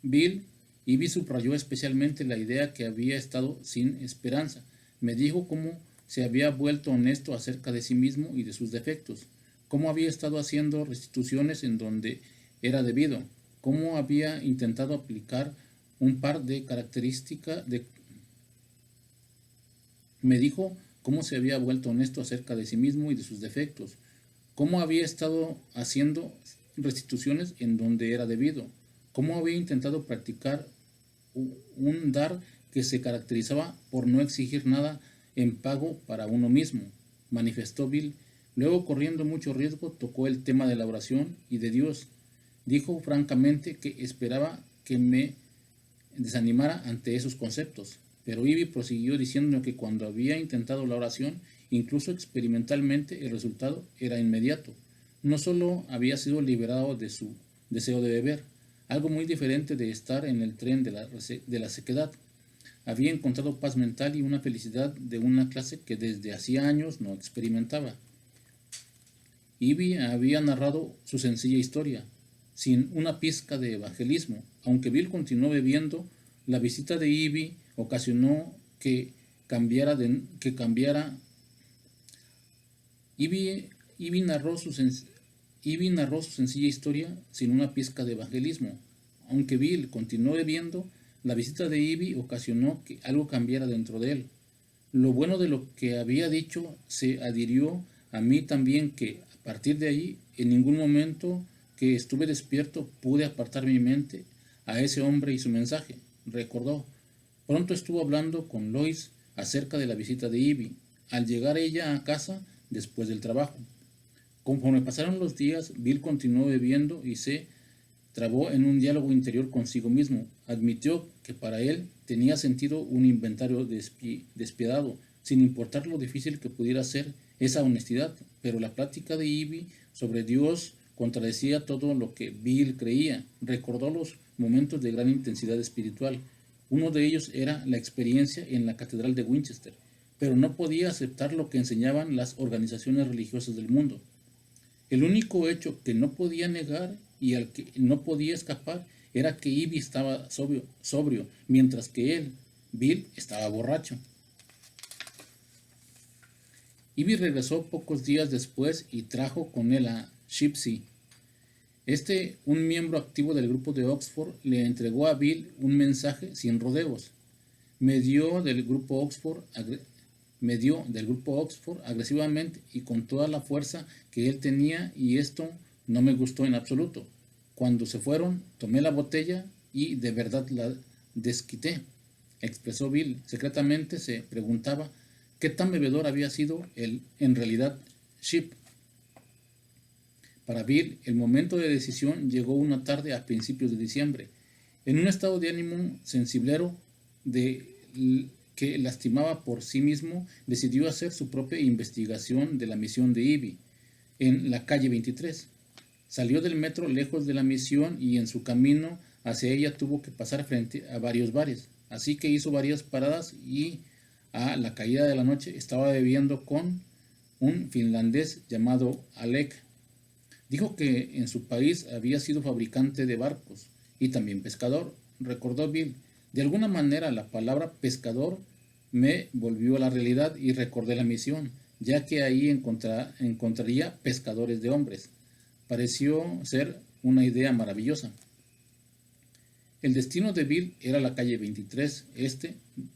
Bill, Ivy subrayó especialmente la idea que había estado sin esperanza. Me dijo cómo se había vuelto honesto acerca de sí mismo y de sus defectos, cómo había estado haciendo restituciones en donde era debido, cómo había intentado aplicar un par de características de... Me dijo cómo se había vuelto honesto acerca de sí mismo y de sus defectos, cómo había estado haciendo restituciones en donde era debido, cómo había intentado practicar un dar que se caracterizaba por no exigir nada en pago para uno mismo, manifestó Bill. Luego, corriendo mucho riesgo, tocó el tema de la oración y de Dios. Dijo francamente que esperaba que me desanimara ante esos conceptos, pero Ivy prosiguió diciendo que cuando había intentado la oración, incluso experimentalmente, el resultado era inmediato. No solo había sido liberado de su deseo de beber, algo muy diferente de estar en el tren de la sequedad. Había encontrado paz mental y una felicidad de una clase que desde hacía años no experimentaba. Ivy había narrado su sencilla historia, sin una pizca de evangelismo. Aunque Bill continuó bebiendo, la visita de Ivy ocasionó que cambiara. Ivy narró su sencilla historia sin una pizca de evangelismo. Aunque Bill continuó bebiendo, la visita de Ivy ocasionó que algo cambiara dentro de él. Lo bueno de lo que había dicho se adhirió a mí también, que a partir de ahí, en ningún momento que estuve despierto pude apartar mi mente a ese hombre y su mensaje, recordó. Pronto estuvo hablando con Lois acerca de la visita de Ivy, al llegar ella a casa después del trabajo. Conforme pasaron los días, Bill continuó bebiendo y se trabó en un diálogo interior consigo mismo. Admitió que para él tenía sentido un inventario despiadado, sin importar lo difícil que pudiera ser esa honestidad, pero la plática de Ivy sobre Dios contradecía todo lo que Bill creía. Recordó los momentos de gran intensidad espiritual. Uno de ellos era la experiencia en la Catedral de Winchester, pero no podía aceptar lo que enseñaban las organizaciones religiosas del mundo. El único hecho que no podía negar y al que no podía escapar era que Ivy estaba sobrio, mientras que él, Bill, estaba borracho. Ivy regresó pocos días después y trajo con él a Shipsy. Un miembro activo del grupo de Oxford, le entregó a Bill un mensaje sin rodeos. Me dio del grupo Oxford agresivamente y con toda la fuerza que él tenía, y esto no me gustó en absoluto. Cuando se fueron, tomé la botella y de verdad la desquité, expresó Bill. Secretamente se preguntaba qué tan bebedor había sido él en realidad Shipp. Para Bill, el momento de decisión llegó una tarde a principios de diciembre. En un estado de ánimo sensiblero que lastimaba por sí mismo, decidió hacer su propia investigación de la misión de Ivy en la calle 23. Salió del metro lejos de la misión y en su camino hacia ella tuvo que pasar frente a varios bares. Así que hizo varias paradas y a la caída de la noche estaba bebiendo con un finlandés llamado Alec. Dijo que en su país había sido fabricante de barcos y también pescador, recordó Bill. De alguna manera la palabra pescador me volvió a la realidad y recordé la misión, ya que ahí encontraría pescadores de hombres. Pareció ser una idea maravillosa. El destino de Bill era la calle 23,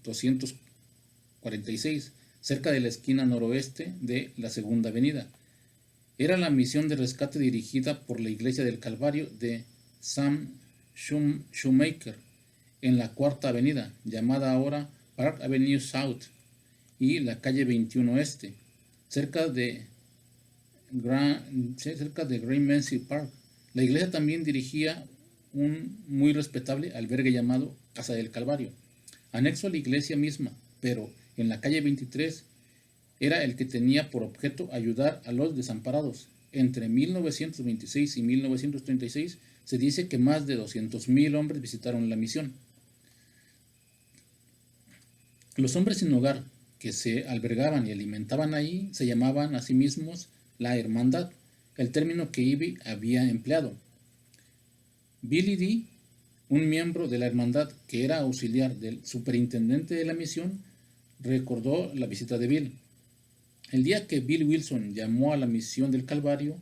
246, cerca de la esquina noroeste de la Segunda Avenida. Era la misión de rescate dirigida por la Iglesia del Calvario de Sam Shoemaker en la Cuarta Avenida, llamada ahora Park Avenue South, y la calle 21 Este, cerca de Gramercy Park. La iglesia también dirigía un muy respetable albergue llamado Casa del Calvario, anexo a la iglesia misma, pero en la calle 23 era el que tenía por objeto ayudar a los desamparados. Entre 1926 y 1936 se dice que más de 200,000 hombres visitaron la misión. Los hombres sin hogar que se albergaban y alimentaban ahí se llamaban a sí mismos la hermandad, el término que Ivy había empleado. Billy D., un miembro de la hermandad que era auxiliar del superintendente de la misión, recordó la visita de Bill. El día que Bill Wilson llamó a la misión del Calvario,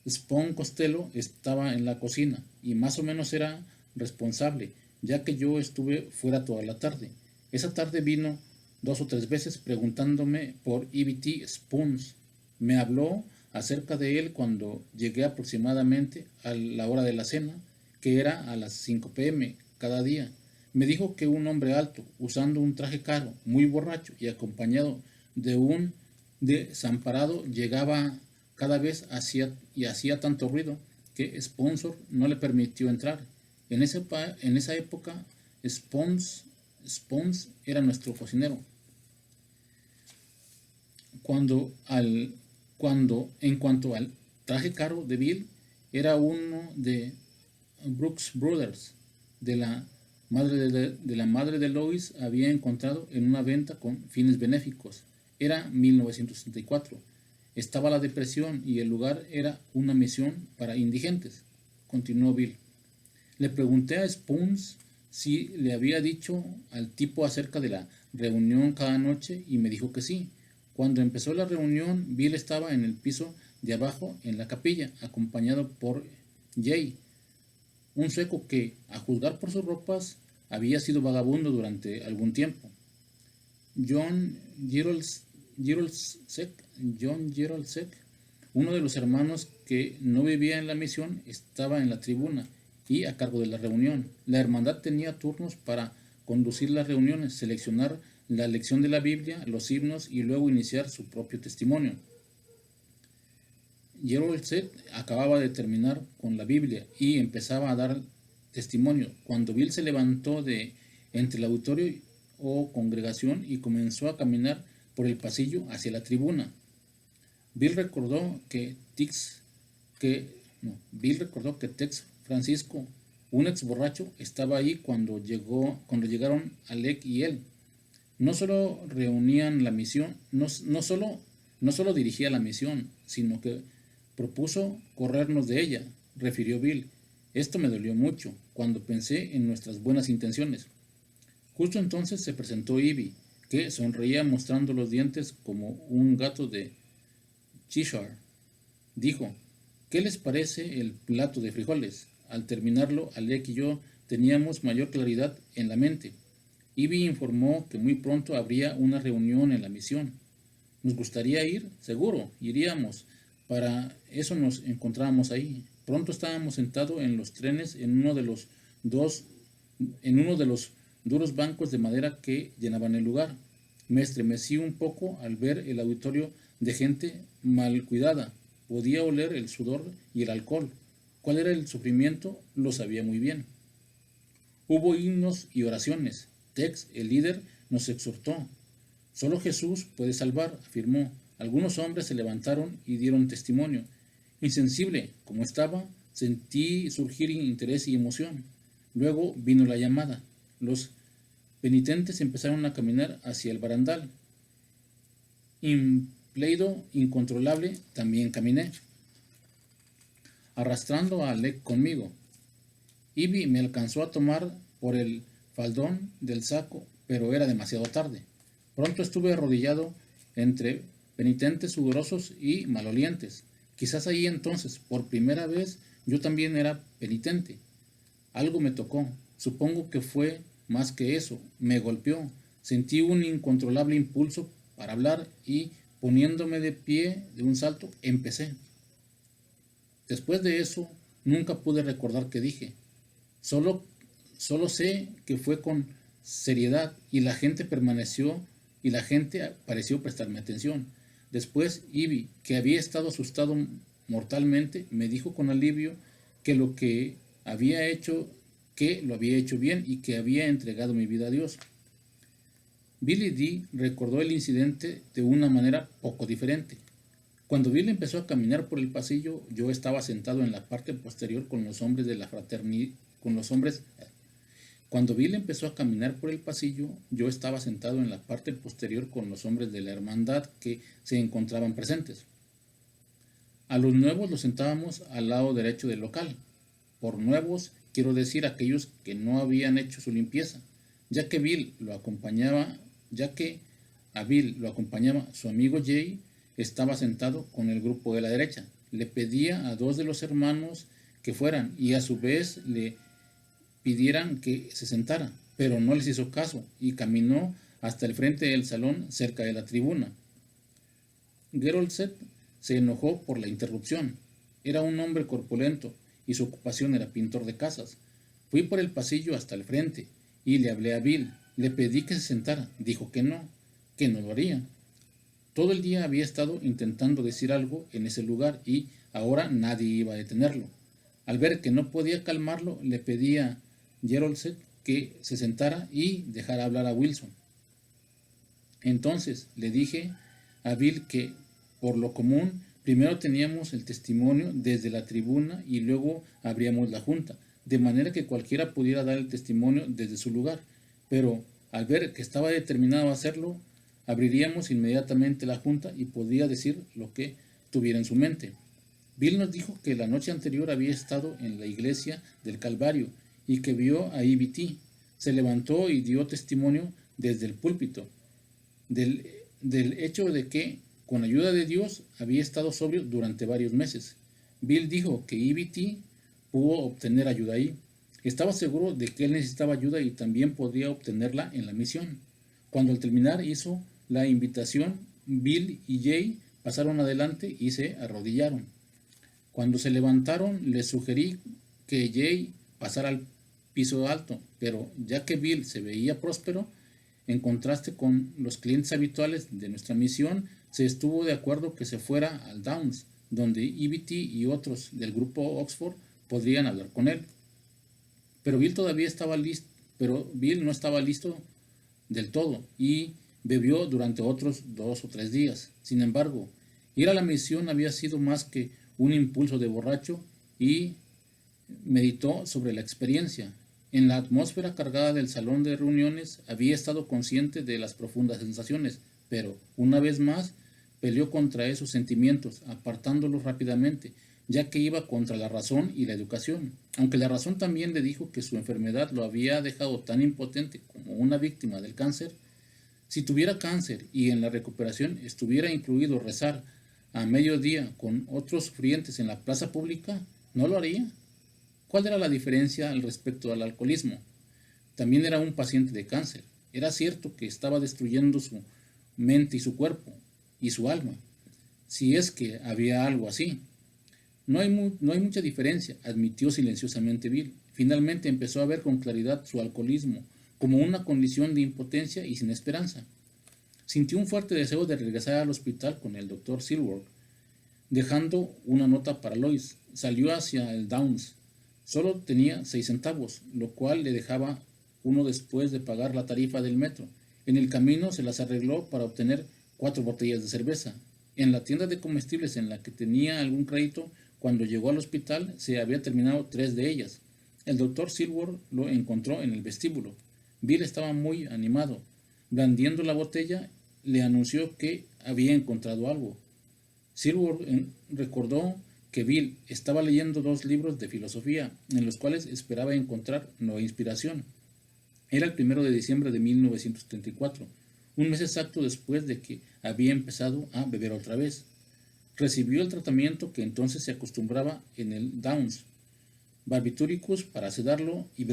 Spohn Costello estaba en la cocina y más o menos era responsable, ya que yo estuve fuera toda la tarde. Esa tarde vino 2 o 3 veces preguntándome por E.B.T. Spoons. Me habló acerca de él cuando llegué aproximadamente a la hora de la cena, que era a las 5 p.m. cada día. Me dijo que un hombre alto, usando un traje caro, muy borracho y acompañado de un desamparado, llegaba cada vez hacía tanto ruido que Sponsor no le permitió entrar. En esa época, Spons era nuestro cocinero. En cuanto al traje caro de Bill, era uno de Brooks Brothers, de la madre de Lois, había encontrado en una venta con fines benéficos. Era 1964. Estaba la depresión y el lugar era una misión para indigentes, continuó Bill. Le pregunté a Spoons si le había dicho al tipo acerca de la reunión cada noche y me dijo que sí. Cuando empezó la reunión, Bill estaba en el piso de abajo en la capilla, acompañado por Jay, un sueco que, a juzgar por sus ropas, había sido vagabundo durante algún tiempo. John Girolsek, uno de los hermanos que no vivía en la misión, estaba en la tribuna y a cargo de la reunión. La hermandad tenía turnos para conducir las reuniones, seleccionar la lección de la Biblia, los himnos y luego iniciar su propio testimonio. Girolsek acababa de terminar con la Biblia y empezaba a dar testimonio cuando Bill se levantó de entre el auditorio o congregación y comenzó a caminar por el pasillo hacia la tribuna. Bill recordó que Tex Francisco, un ex borracho, estaba ahí cuando llegaron Alec y él. No solo reunían la misión, no solo dirigía la misión, sino que propuso corrernos de ella, refirió Bill. Esto me dolió mucho cuando pensé en nuestras buenas intenciones. Justo entonces se presentó Ivy, que sonreía mostrando los dientes como un gato de Cheshire. Dijo, ¿Qué les parece el plato de frijoles? Al terminarlo, Alec y yo teníamos mayor claridad en la mente. Ivy informó que muy pronto habría una reunión en la misión. ¿Nos gustaría ir? Seguro, iríamos. Para eso nos encontrábamos ahí. Pronto estábamos sentados en los trenes en uno de los duros bancos de madera que llenaban el lugar. Me estremecí un poco al ver el auditorio de gente mal cuidada. Podía oler el sudor y el alcohol. ¿Cuál era el sufrimiento? Lo sabía muy bien. Hubo himnos y oraciones. Tex, el líder, nos exhortó. Solo Jesús puede salvar, afirmó. Algunos hombres se levantaron y dieron testimonio. Insensible como estaba, sentí surgir interés y emoción. Luego vino la llamada. Los penitentes empezaron a caminar hacia el barandal. Impleido, incontrolable, también caminé, arrastrando a Alec conmigo. Ivy me alcanzó a tomar por el faldón del saco, pero era demasiado tarde. Pronto estuve arrodillado entre penitentes sudorosos y malolientes. Quizás ahí entonces, por primera vez, yo también era penitente. Algo me tocó. Supongo que fue más que eso. Me golpeó. Sentí un incontrolable impulso para hablar y, poniéndome de pie de un salto, empecé. Después de eso, nunca pude recordar qué dije. Solo sé que fue con seriedad y la gente pareció prestarme atención. Después, Ivy, que había estado asustado mortalmente, me dijo con alivio que lo había hecho bien y que había entregado mi vida a Dios. Billy D. recordó el incidente de una manera poco diferente. Cuando Bill empezó a caminar por el pasillo, yo estaba sentado en la parte posterior con los hombres de la fraternidad. Cuando Bill empezó a caminar por el pasillo, yo estaba sentado en la parte posterior con los hombres de la hermandad que se encontraban presentes. A los nuevos los sentábamos al lado derecho del local. Por nuevos quiero decir aquellos que no habían hecho su limpieza, ya que a Bill lo acompañaba su amigo Jay. Estaba sentado con el grupo de la derecha. Le pedía a 2 de los hermanos que fueran y a su vez le pidieran que se sentara, pero no les hizo caso y caminó hasta el frente del salón cerca de la tribuna. Gerolset se enojó por la interrupción. Era un hombre corpulento y su ocupación era pintor de casas. Fui por el pasillo hasta el frente y le hablé a Bill. Le pedí que se sentara. Dijo que no lo haría. Todo el día había estado intentando decir algo en ese lugar y ahora nadie iba a detenerlo. Al ver que no podía calmarlo, le pedí a Gerolset que se sentara y dejara hablar a Wilson. Entonces le dije a Bill que, por lo común, primero teníamos el testimonio desde la tribuna y luego abríamos la junta, de manera que cualquiera pudiera dar el testimonio desde su lugar. Pero al ver que estaba determinado a hacerlo, abriríamos inmediatamente la junta y podría decir lo que tuviera en su mente. Bill nos dijo que la noche anterior había estado en la iglesia del Calvario y que vio a Ivy. Se levantó y dio testimonio desde el púlpito del hecho de que, con ayuda de Dios, había estado sobrio durante varios meses. Bill dijo que Ivy pudo obtener ayuda ahí. Estaba seguro de que él necesitaba ayuda y también podría obtenerla en la misión. Cuando al terminar hizo la invitación, Bill y Jay pasaron adelante y se arrodillaron. Cuando se levantaron, les sugerí que Jay pasara al piso alto, pero ya que Bill se veía próspero, en contraste con los clientes habituales de nuestra misión, se estuvo de acuerdo que se fuera al Downs, donde EBT y otros del grupo Oxford podrían hablar con él. Pero Bill no estaba listo del todo y bebió durante otros 2 o 3 días. Sin embargo, ir a la misión había sido más que un impulso de borracho y meditó sobre la experiencia. En la atmósfera cargada del salón de reuniones había estado consciente de las profundas sensaciones, pero, una vez más, peleó contra esos sentimientos, apartándolos rápidamente, ya que iba contra la razón y la educación. Aunque la razón también le dijo que su enfermedad lo había dejado tan impotente como una víctima del cáncer, si tuviera cáncer y en la recuperación estuviera incluido rezar a mediodía con otros sufrientes en la plaza pública, ¿no lo haría? ¿Cuál era la diferencia al respecto al alcoholismo? También era un paciente de cáncer. Era cierto que estaba destruyendo su mente y su cuerpo y su alma, si es que había algo así. No hay mucha diferencia, admitió silenciosamente Bill. Finalmente empezó a ver con claridad su alcoholismo como una condición de impotencia y sin esperanza. Sintió un fuerte deseo de regresar al hospital con el doctor Silver, dejando una nota para Lois. Salió hacia el Downs. Solo tenía 6 centavos, lo cual le dejaba uno después de pagar la tarifa del metro. En el camino se las arregló para obtener 4 botellas de cerveza. En la tienda de comestibles en la que tenía algún crédito, cuando llegó al hospital, se había terminado 3 de ellas. El doctor Silver lo encontró en el vestíbulo. Bill estaba muy animado. Blandiendo la botella, le anunció que había encontrado algo. Silver recordó que Bill estaba leyendo 2 libros de filosofía, en los cuales esperaba encontrar nueva inspiración. Era el 1 de diciembre de 1934, un mes exacto después de que había empezado a beber otra vez. Recibió el tratamiento que entonces se acostumbraba en el Downs, barbitúricos para sedarlo y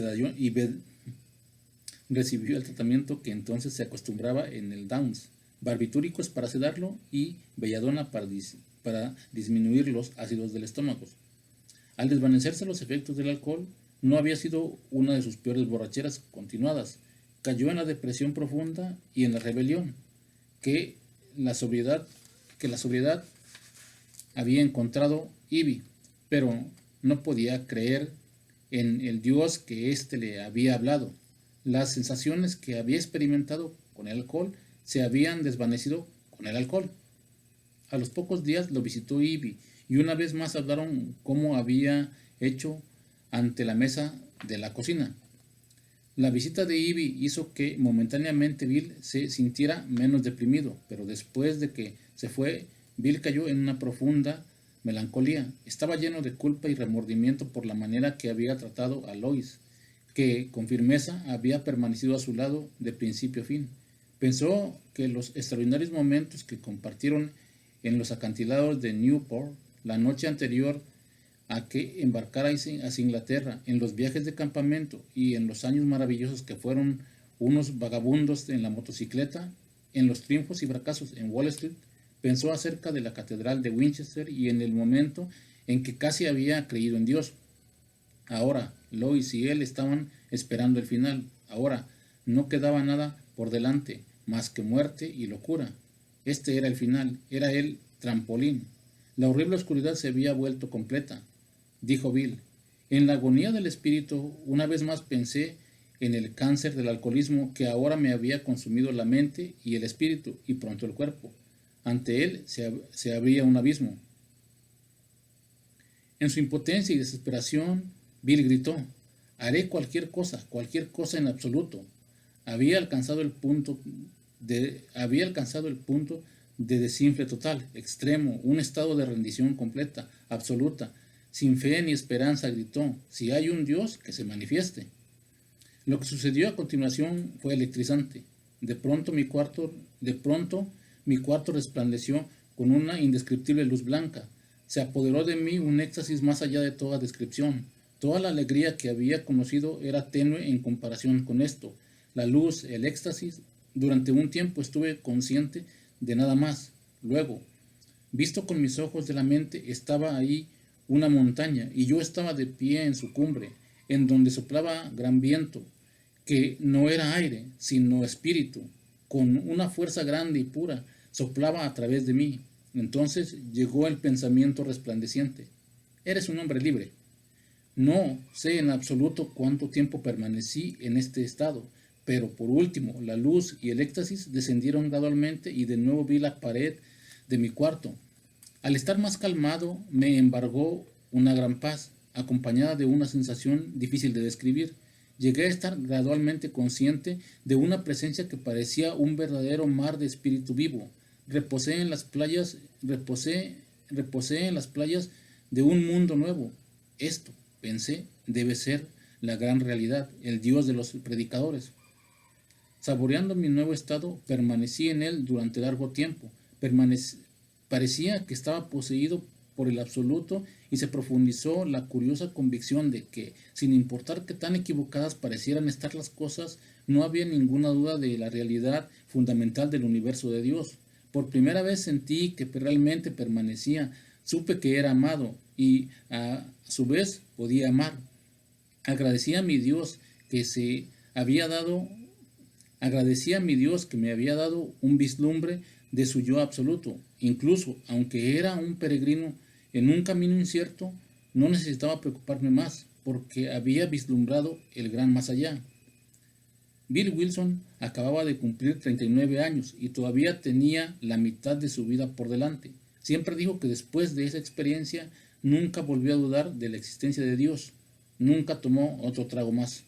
recibió el tratamiento que entonces se acostumbraba en el Downs, barbitúricos para sedarlo y belladona para disminuir los ácidos del estómago. Al desvanecerse los efectos del alcohol, no había sido una de sus peores borracheras continuadas. Cayó en la depresión profunda y en la rebelión que la sobriedad había encontrado Ivy, pero no podía creer en el Dios que éste le había hablado. Las sensaciones que había experimentado con el alcohol se habían desvanecido con el alcohol. A los pocos días lo visitó Ivy y una vez más hablaron cómo había hecho ante la mesa de la cocina. La visita de Ivy hizo que momentáneamente Bill se sintiera menos deprimido, pero después de que se fue, Bill cayó en una profunda melancolía. Estaba lleno de culpa y remordimiento por la manera que había tratado a Lois, que con firmeza había permanecido a su lado de principio a fin. Pensó que los extraordinarios momentos que compartieron en los acantilados de Newport la noche anterior a que embarcara hacia Inglaterra, en los viajes de campamento y en los años maravillosos que fueron unos vagabundos en la motocicleta, en los triunfos y fracasos en Wall Street, pensó acerca de la catedral de Winchester y en el momento en que casi había creído en Dios. Ahora, Lois y él estaban esperando el final. Ahora, no quedaba nada por delante, más que muerte y locura. Este era el final, era el trampolín. La horrible oscuridad se había vuelto completa, dijo Bill. En la agonía del espíritu, una vez más pensé en el cáncer del alcoholismo que ahora me había consumido la mente y el espíritu y pronto el cuerpo. Ante él se abría un abismo. En su impotencia y desesperación, Bill gritó: haré cualquier cosa en absoluto. Había alcanzado el punto de desinfle total, extremo, un estado de rendición completa, absoluta. Sin fe ni esperanza, gritó: si hay un Dios, que se manifieste. Lo que sucedió a continuación fue electrizante. De pronto mi cuarto resplandeció con una indescriptible luz blanca. Se apoderó de mí un éxtasis más allá de toda descripción. Toda la alegría que había conocido era tenue en comparación con esto. La luz, el éxtasis. Durante un tiempo estuve consciente de nada más. Luego, visto con mis ojos de la mente, estaba ahí una montaña y yo estaba de pie en su cumbre, en donde soplaba gran viento, que no era aire, sino espíritu, con una fuerza grande y pura, soplaba a través de mí. Entonces llegó el pensamiento resplandeciente: eres un hombre libre. No sé en absoluto cuánto tiempo permanecí en este estado, pero por último la luz y el éxtasis descendieron gradualmente y de nuevo vi la pared de mi cuarto. Al estar más calmado me embargó una gran paz, acompañada de una sensación difícil de describir. Llegué a estar gradualmente consciente de una presencia que parecía un verdadero mar de espíritu vivo. Reposé en las playas de un mundo nuevo. Esto, pensé, debe ser la gran realidad, el Dios de los predicadores. Saboreando mi nuevo estado, permanecí en él durante largo tiempo. Parecía que estaba poseído por el absoluto y se profundizó la curiosa convicción de que, sin importar qué tan equivocadas parecieran estar las cosas, no había ninguna duda de la realidad fundamental del universo de Dios. Por primera vez sentí que realmente permanecía, supe que era amado y a su vez podía amar. Agradecí a mi Dios que se había dado, Agradecí a mi Dios que me había dado un vislumbre de su yo absoluto. Incluso, aunque era un peregrino en un camino incierto, no necesitaba preocuparme más, porque había vislumbrado el gran más allá. Bill Wilson acababa de cumplir 39 años y todavía tenía la mitad de su vida por delante. Siempre dijo que después de esa experiencia nunca volvió a dudar de la existencia de Dios. Nunca tomó otro trago más.